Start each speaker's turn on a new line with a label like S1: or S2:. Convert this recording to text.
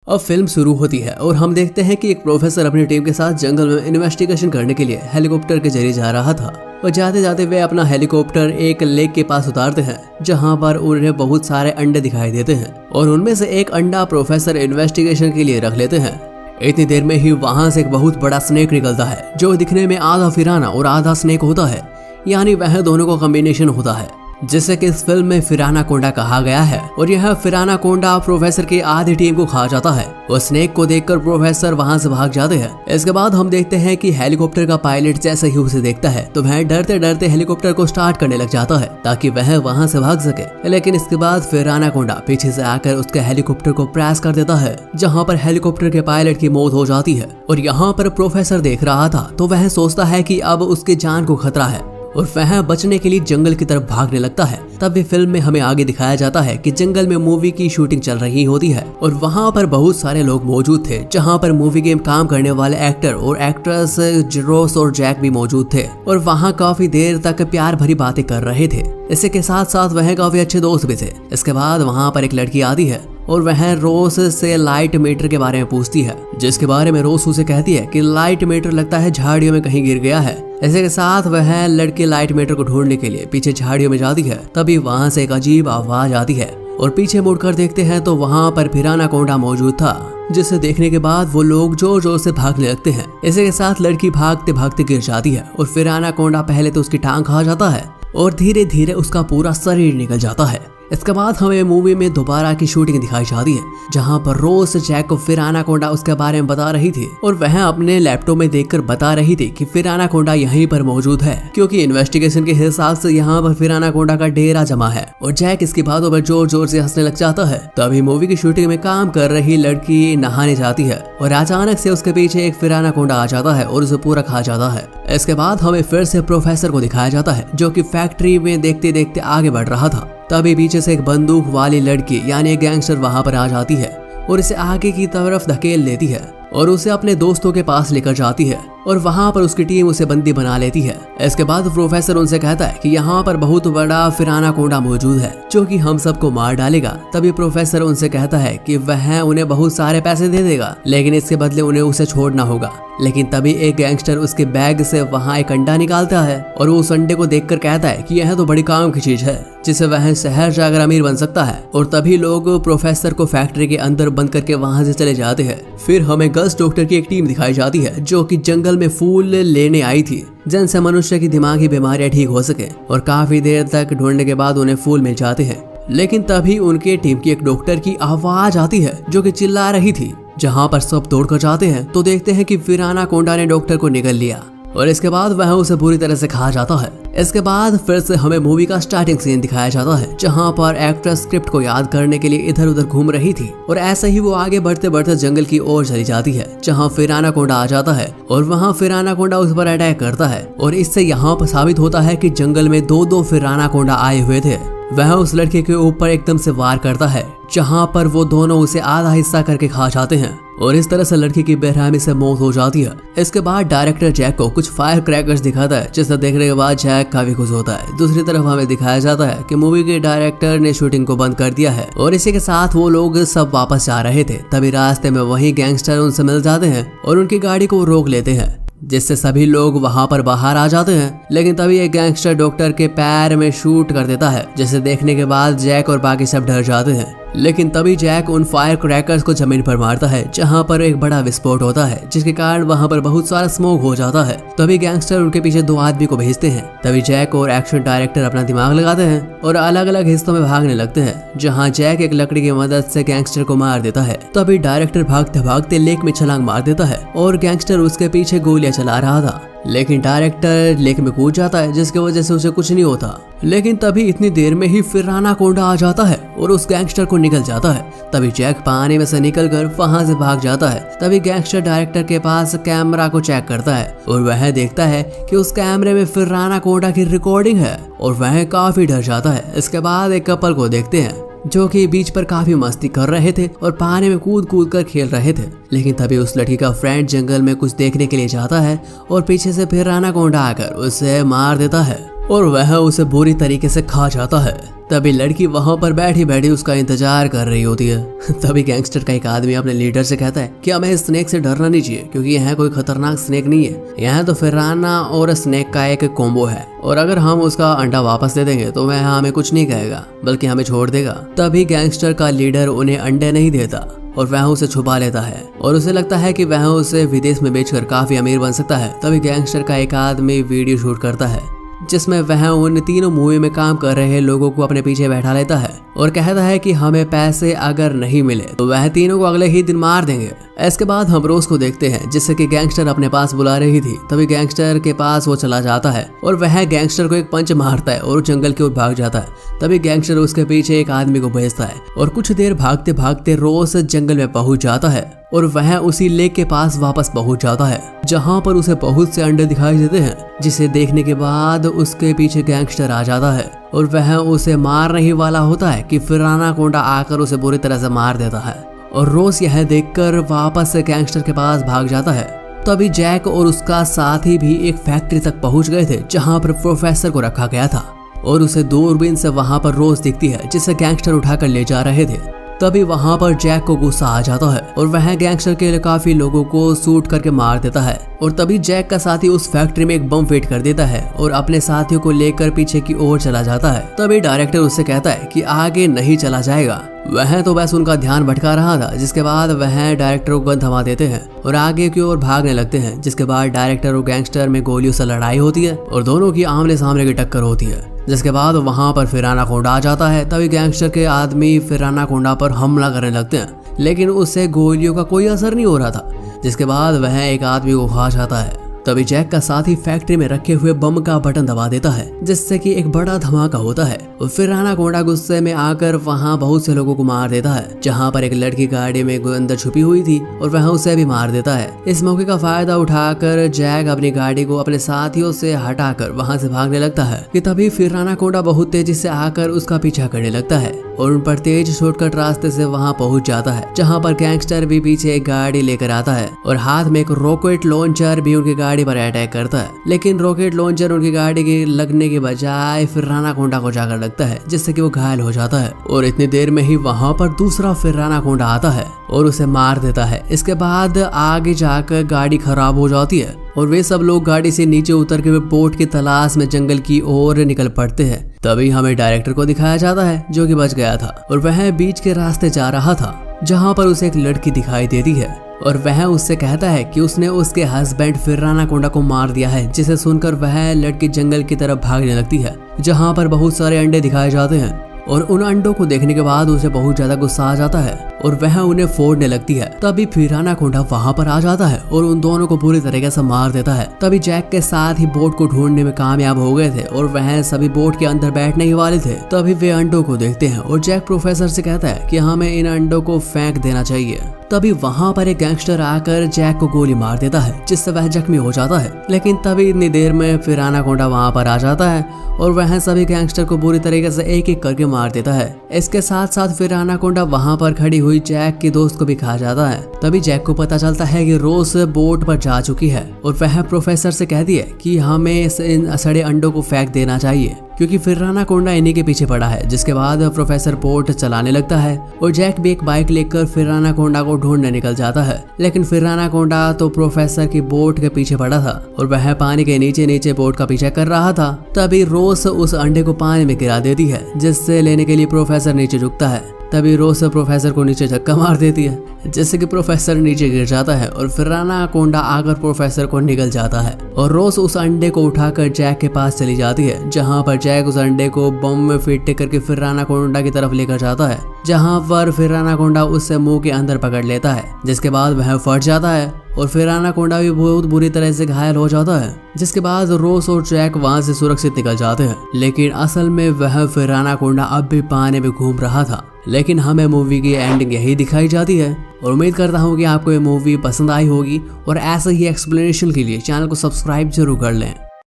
S1: अब फिल्म शुरू होती है और हम देखते हैं कि एक प्रोफेसर अपनी टीम के साथ जंगल में इन्वेस्टिगेशन करने के लिए हेलीकॉप्टर के जरिए जा रहा था और जाते जाते वे अपना हेलीकॉप्टर एक लेक के पास उतारते हैं जहां पर उन्हें बहुत सारे अंडे दिखाई देते हैं और उनमें से एक अंडा प्रोफेसर इन्वेस्टिगेशन के लिए रख लेते हैं। इतनी देर में ही वहां से एक बहुत बड़ा स्नेक निकलता है जो दिखने में आधा फिराना और आधा स्नेक होता है, यानी वह दोनों का कॉम्बिनेशन होता है जिसे कि इस फिल्म में फिरानाकोंडा कहा गया है। और यह फिरानाकोंडा प्रोफेसर की आधी टीम को खा जाता है और स्नेक को देखकर प्रोफेसर वहां से भाग जाते हैं। इसके बाद हम देखते हैं कि हेलीकॉप्टर का पायलट जैसे ही उसे देखता है तो वह डरते डरते हेलीकॉप्टर को स्टार्ट करने लग जाता है ताकि वह वहां से भाग सके, लेकिन इसके बाद फिरानाकोंडा पीछे से आकर उसके हेलीकॉप्टर को क्रैश कर देता है जहाँ पर हेलीकॉप्टर के पायलट की मौत हो जाती है। और यहाँ पर प्रोफेसर देख रहा था तो वह सोचता है कि अब उसकी जान को खतरा है और वह बचने के लिए जंगल की तरफ भागने लगता है। तब भी फिल्म में हमें आगे दिखाया जाता है कि जंगल में मूवी की शूटिंग चल रही होती है और वहां पर बहुत सारे लोग मौजूद थे जहां पर मूवी के काम करने वाले एक्टर और एक्ट्रेस रोस और जैक भी मौजूद थे और वहां काफी देर तक प्यार भरी बातें कर रहे थे। इसी के साथ साथ वह काफी अच्छे दोस्त भी थे। इसके बाद वहां पर एक लड़की आती है और वह रोस से लाइट मीटर के बारे में पूछती है, जिसके बारे में रोस उसे कहती है कि लाइट मीटर लगता है झाड़ियों में कहीं गिर गया है। ऐसे के साथ वह लड़की लाइट मीटर को ढूंढने के लिए पीछे झाड़ियों में जाती है। तभी वहां से एक अजीब आवाज आती है और पीछे मुड़कर देखते हैं तो वहां पर फिरानाकोंडा मौजूद था, जिसे देखने के बाद वो लोग जोर जोर से भागने लगते हैं। इसी के साथ लड़की भागते भागते गिर जाती है और फिरानाकोंडा पहले तो उसकी टांग खा जाता है और धीरे धीरे उसका पूरा शरीर निकल जाता है। इसके बाद हमें मूवी में दोबारा की शूटिंग दिखाई जाती है जहां पर रोज जैक को फिरानाकोंडा उसके बारे में बता रही थी और वह अपने लैपटॉप में देखकर बता रही थी कि फिरानाकोंडा यहीं पर मौजूद है क्योंकि इन्वेस्टिगेशन के हिसाब से यहाँ पर फिरानाकोंडा का डेरा जमा है। और जैक इसकी बातों पर जोर जोर से हंसने लग जाता है। तभी मूवी की शूटिंग में काम कर रही लड़की नहाने जाती है और अचानक से उसके पीछे एक फिरानाकोंडा आ जाता है और उसे पूरा खा जाता है। इसके बाद हमें फिर से प्रोफेसर को दिखाया जाता है जो कि फैक्ट्री में देखते देखते आगे बढ़ रहा था। तभी पीछे से एक बंदूक वाली लड़की यानी एक गैंगस्टर वहां पर आ जाती है और इसे आगे की तरफ धकेल लेती है और उसे अपने दोस्तों के पास लेकर जाती है और वहां पर उसकी टीम उसे बंदी बना लेती है। इसके बाद प्रोफेसर उनसे कहता है कि यहाँ पर बहुत बड़ा फिरानाकोंडा मौजूद है जो कि हम सबको मार डालेगा। तभी प्रोफेसर उनसे कहता है कि वह उन्हें बहुत सारे पैसे दे देगा लेकिन इसके बदले उन्हें उसे छोड़ना होगा। लेकिन तभी एक गैंगस्टर उसके बैग से वहाँ एक अंडा निकालता है और वो उस अंडे को देखकर कहता है कि यह तो बड़ी काम की चीज है जिसे वह शहर जाकर अमीर बन सकता है। और तभी लोग प्रोफेसर को फैक्ट्री के अंदर बंद करके वहाँ से चले जाते हैं। फिर हमें गर्ल्स डॉक्टर की एक टीम दिखाई जाती है जो कि जंगल में फूल लेने आई थी जिनसे मनुष्य की दिमागी बीमारियां ठीक हो सके और काफी देर तक ढूंढने के बाद उन्हें फूल मिल जाते हैं। लेकिन तभी उनके टीम की एक डॉक्टर की आवाज आती है जो कि चिल्ला रही थी। जहां पर सब दौड़कर जाते हैं तो देखते हैं कि फिरानाकोंडा ने डॉक्टर को निगल लिया और इसके बाद वह उसे बुरी तरह से खा जाता है। इसके बाद फिर से हमें मूवी का स्टार्टिंग सीन दिखाया जाता है जहां पर एक्ट्रेस स्क्रिप्ट को याद करने के लिए इधर उधर घूम रही थी और ऐसे ही वो आगे बढ़ते बढ़ते जंगल की ओर चली जाती है जहां फिरानाकोंडा आ जाता है और वहां फिरानाकोंडा उस पर अटैक करता है और इससे यहाँ पर साबित होता है कि जंगल में दो फिरानाकोंडा आए हुए थे। वह उस लड़के के ऊपर एकदम से वार करता है जहां पर वो दोनों उसे आधा हिस्सा करके खा जाते हैं और इस तरह से लड़की की बेरहमी से मौत हो जाती है। इसके बाद डायरेक्टर जैक को कुछ फायर क्रैकर्स दिखाता है जिसे देखने के बाद जैक काफी खुश होता है। दूसरी तरफ हमें दिखाया जाता है कि मूवी के डायरेक्टर ने शूटिंग को बंद कर दिया है और इसी के साथ वो लोग सब वापस जा रहे थे। तभी रास्ते में वही गैंगस्टर उनसे मिल जाते हैं और उनकी गाड़ी को रोक लेते हैं जिससे सभी लोग वहां पर बाहर आ जाते हैं। लेकिन तभी एक गैंगस्टर डॉक्टर के पैर में शूट कर देता है जिसे देखने के बाद जैक और बाकी सब डर जाते हैं। लेकिन तभी जैक उन फायर क्रैकर्स को जमीन पर मारता है जहां पर एक बड़ा विस्फोट होता है जिसके कारण वहां पर बहुत सारा स्मोक हो जाता है। तभी गैंगस्टर उनके पीछे 2 आदमी को भेजते हैं। तभी जैक और एक्शन डायरेक्टर अपना दिमाग लगाते हैं और अलग अलग हिस्सों में भागने लगते हैं जहां जैक एक लकड़ी की मदद से गैंगस्टर को मार देता है। तभी डायरेक्टर भागते भागते लेक में छलांग मार देता है और गैंगस्टर उसके पीछे गोलियां चला रहा था लेकिन डायरेक्टर लेक में कूद जाता है जिसकी वजह से उसे कुछ नहीं होता। लेकिन तभी इतनी देर में ही फिरानाकोंडा आ जाता है और उस गैंगस्टर को निकल जाता है। तभी जैक पानी में से निकलकर वहां से भाग जाता है। तभी गैंगस्टर डायरेक्टर के पास कैमरा को चेक करता है और वह देखता है कि उस कैमरे में फिरानाकोंडा की रिकॉर्डिंग है और वह काफी डर जाता है। इसके बाद एक कपल को देखते हैं जो कि बीच पर काफी मस्ती कर रहे थे और पानी में कूद कूद कर खेल रहे थे। लेकिन तभी उस लड़की का फ्रेंड जंगल में कुछ देखने के लिए जाता है और पीछे से फिरानाकोंडा आकर उसे मार देता है। और वह उसे बुरी तरीके से खा जाता है। तभी लड़की वहां पर बैठी बैठी उसका इंतजार कर रही होती है। तभी गैंगस्टर का एक आदमी अपने लीडर से कहता है कि हमें स्नेक से डरना नहीं चाहिए, क्योंकि यह कोई खतरनाक स्नेक नहीं है, यह तो फिराना और स्नेक का एक कॉम्बो है, और अगर हम उसका अंडा वापस दे देंगे तो वह हमें कुछ नहीं कहेगा, बल्कि हमें छोड़ देगा। तभी गैंगस्टर का लीडर उन्हें अंडे नहीं देता और वह उसे छुपा लेता है, और उसे लगता है कि वह उसे विदेश में बेचकर काफी अमीर बन सकता है। तभी गैंगस्टर का एक आदमी वीडियो शूट करता है, जिसमें वह उन तीनों मूवी में काम कर रहे लोगों को अपने पीछे बैठा लेता है और कहता है कि हमें पैसे अगर नहीं मिले तो वह तीनों को अगले ही दिन मार देंगे। इसके बाद हम रोज को देखते हैं, जिससे कि गैंगस्टर अपने पास बुला रही थी। तभी गैंगस्टर के पास वो चला जाता है और वह गैंगस्टर को एक पंच मारता है और जंगल की ओर भाग जाता है। तभी गैंगस्टर उसके पीछे एक आदमी को भेजता है और कुछ देर भागते भागते रोज जंगल में पहुंच जाता है और वह उसी लेक के पास वापस पहुंच जाता है, जहां पर उसे बहुत से अंडे दिखाई देते हैं, जिसे देखने के बाद उसके पीछे गैंगस्टर आ जाता है और वह उसे मारने ही वाला होता है कि फिर एनाकोंडा आकर उसे बुरी तरह से मार देता है और रोज यह देखकर वापस से गैंगस्टर के पास भाग जाता है। तभी जैक और उसका साथी भी एक फैक्ट्री तक पहुंच गए थे, जहां पर प्रोफेसर को रखा गया था, और उसे दूरबीन से वहां पर रोज दिखती है, जिसे गैंगस्टर उठाकर ले जा रहे थे। तभी वहां पर जैक को गुस्सा आ जाता है और वह गैंगस्टर के काफी लोगों को शूट करके मार देता है, और तभी जैक का साथी उस फैक्ट्री में एक बम फिट कर देता है और अपने साथियों को लेकर पीछे की ओर चला जाता है। तभी डायरेक्टर उससे कहता है कि आगे नहीं चला जाएगा। वह तो बस उनका ध्यान भटका रहा था, जिसके बाद वह डायरेक्टर को गन थमा देते हैं और आगे की ओर भागने लगते हैं। जिसके बाद डायरेक्टर और गैंगस्टर में गोलियों से लड़ाई होती है और दोनों की आमने सामने की टक्कर होती है। जिसके बाद वहां पर फिर एनाकोंडा आ जाता है। तभी गैंगस्टर के आदमी फिर एनाकोंडा पर हमला करने लगते हैं, लेकिन उससे गोलियों का कोई असर नहीं हो रहा था। जिसके बाद वह एक आदमी को खा जाता है। तभी जैक का साथी फैक्ट्री में रखे हुए बम का बटन दबा देता है, जिससे कि एक बड़ा धमाका होता है और फिर एनाकोंडा गुस्से में आकर वहां बहुत से लोगों को मार देता है, जहां पर एक लड़की गाड़ी में अंदर छुपी हुई थी और वह उसे भी मार देता है। इस मौके का फायदा उठाकर जैक अपनी गाड़ी को अपने साथियों से हटाकर वहां से भागने लगता है कि तभी फिर एनाकोंडा बहुत तेजी से आकर उसका पीछा करने लगता है और उन पर तेज शॉर्टकट रास्ते से वहां पहुंच जाता है, जहां पर गैंगस्टर भी पीछे एक गाड़ी लेकर आता है और हाथ में एक रॉकेट लॉन्चर भी उनकी गाड़ी पर अटैक करता है। लेकिन रॉकेट लॉन्चर उनकी गाड़ी के लगने के बजाय फिर एनाकोंडा को जाकर लगता है, जिससे कि वो घायल हो जाता है और इतनी देर में ही वहां पर दूसरा फिर एनाकोंडा आता है और उसे मार देता है। इसके बाद आगे जाकर गाड़ी खराब हो जाती है और वे सब लोग गाड़ी से नीचे उतर के बोट की तलाश में जंगल की ओर निकल पड़ते हैं। तभी हमें डायरेक्टर को दिखाया जाता है, जो कि बच गया था और वह बीच के रास्ते जा रहा था, जहां पर उसे एक लड़की दिखाई देती है और वह उससे कहता है कि उसने उसके हस्बैंड फिर एनाकोंडा को मार दिया है। जिसे सुनकर वह लड़की जंगल की तरफ भागने लगती है, जहां पर बहुत सारे अंडे दिखाए जाते हैं और उन अंडों को देखने के बाद उसे बहुत ज्यादा गुस्सा आ जाता है और वह उन्हें फोड़ने लगती है। तभी फिर एनाकोंडा वहां पर आ जाता है और उन दोनों को पूरी तरीके से मार देता है। तभी जैक के साथ ही बोट को ढूंढने में कामयाब हो गए थे और वह सभी बोट के अंदर बैठने ही वाले थे। तभी वे अंडों को देखते हैं और जैक प्रोफेसर से कहता है कि हमें इन अंडों को फेंक देना चाहिए। तभी वहां पर एक गैंगस्टर आकर जैक को गोली मार देता है, जिससे वह जख्मी हो जाता है। लेकिन तभी इतनी देर में फिर एनाकोंडा वहां पर आ जाता है और वह सभी गैंगस्टर को बुरी तरीके से एक एक करके मार देता है। इसके साथ साथ फिर एनाकोंडा वहां पर खड़ी हुई जैक की दोस्त को भी खा जाता है। तभी जैक को पता चलता है कि रोज बोट पर जा चुकी है और वह प्रोफेसर से कहती है कि हमें इन सड़े अंडों को फेंक देना चाहिए, क्योंकि फिर एनाकोंडा इन्हीं के पीछे पड़ा है। जिसके बाद प्रोफेसर बोट चलाने लगता है और जैक भी एक बाइक लेकर फिर एनाकोंडा को ढूंढने निकल जाता है। लेकिन फिर एनाकोंडा तो प्रोफेसर की बोट के पीछे पड़ा था और वह पानी के नीचे नीचे बोट का पीछा कर रहा था। तभी रोज उस अंडे को पानी में गिरा देती है, जिससे लेने के लिए प्रोफेसर नीचे झुकता है। तभी रोज प्रोफेसर को नीचे धक्का मार देती है, जिससे कि प्रोफेसर नीचे गिर जाता है और फिर एनाकोंडा आकर प्रोफेसर को निगल जाता है और रोज उस अंडे को उठाकर जैक के पास चली जाती है, जहां पर जैक उस अंडे को बम में फिट करके फिर एनाकोंडा की तरफ लेकर जाता है, जहां पर फिर एनाकोंडा उससे मुंह के अंदर पकड़ लेता है। जिसके बाद वह फट जाता है और फिर एनाकोंडा भी बहुत बुरी तरह से घायल हो जाता है। जिसके बाद रोस और जैक वहां से सुरक्षित निकल जाते हैं, लेकिन असल में वह फिर एनाकोंडा अब भी पानी में घूम रहा था। लेकिन हमें मूवी की एंडिंग यही दिखाई जाती है और उम्मीद करता हूँ कि आपको ये मूवी पसंद आई होगी और ऐसे ही एक्सप्लेनेशन के लिए चैनल को सब्सक्राइब जरूर कर लें।